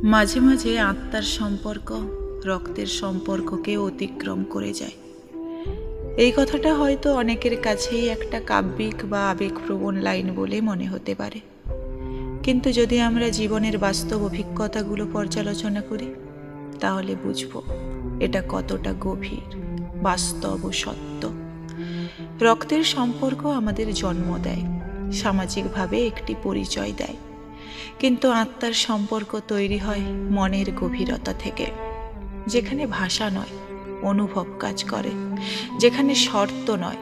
মাঝে মাঝে আত্মার সম্পর্ক রক্তের সম্পর্ককে অতিক্রম করে যায়। এই কথাটা হয়তো অনেকের কাছেই একটা কাব্যিক বা আবেগপ্রবণ লাইন বলে মনে হতে পারে, কিন্তু যদি আমরা জীবনের বাস্তব অভিজ্ঞতাগুলো পর্যালোচনা করি তাহলে বুঝব এটা কতটা গভীর, বাস্তব ও সত্য। রক্তের সম্পর্ক আমাদের জন্ম দেয়, সামাজিকভাবে একটি পরিচয় দেয়, কিন্তু আত্মার সম্পর্ক তৈরি হয় মনের গভীরতা থেকে, যেখানে ভাষা নয় অনুভব কাজ করে, যেখানে শর্ত নয়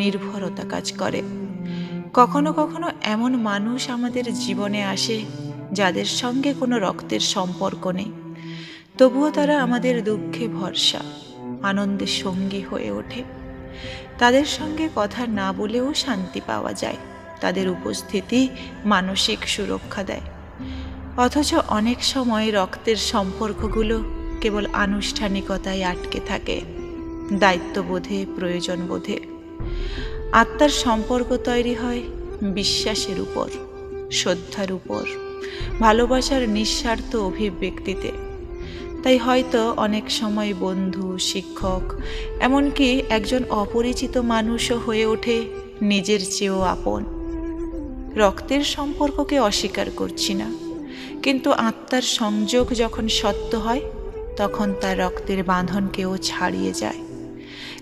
নির্ভরতা কাজ করে। কখনো কখনো এমন মানুষ আমাদের জীবনে আসে যাদের সঙ্গে কোনো রক্তের সম্পর্ক নেই, তবুও তারা আমাদের দুঃখে ভরসা, আনন্দের সঙ্গী হয়ে ওঠে। তাদের সঙ্গে কথা না বলেও শান্তি পাওয়া যায়, তাদের উপস্থিতি মানসিক সুরক্ষা দেয়। অথচ অনেক সময় রক্তের সম্পর্কগুলো কেবল আনুষ্ঠানিকতায় আটকে থাকে, দায়িত্ববোধে, প্রয়োজনবোধে। আত্মার সম্পর্ক তৈরি হয় বিশ্বাসের উপর, শ্রদ্ধার উপর, ভালোবাসার নিঃস্বার্থ অভিব্যক্তিতে। তাই হয়তো অনেক সময় বন্ধু, শিক্ষক, এমনকি একজন অপরিচিত মানুষও হয়ে ওঠে নিজের চেয়েও আপন। রক্তের সম্পর্ককে অস্বীকার করছি না, কিন্তু আত্মার সংযোগ যখন সত্য হয় তখন তার রক্তের বাঁধনকেও ছাড়িয়ে যায়।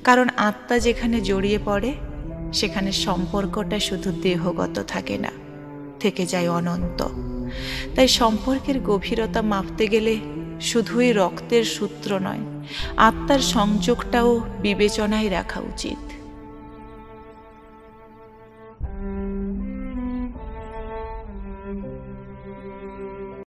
কারণ আত্মা যেখানে জড়িয়ে পড়ে সেখানে সম্পর্কটা শুধু দেহগত থাকে না, থেকে যায় অনন্ত। তাই সম্পর্কের গভীরতা মাপতে গেলে শুধুই রক্তের সূত্র নয়, আত্মার সংযোগটাও বিবেচনায় রাখা উচিত।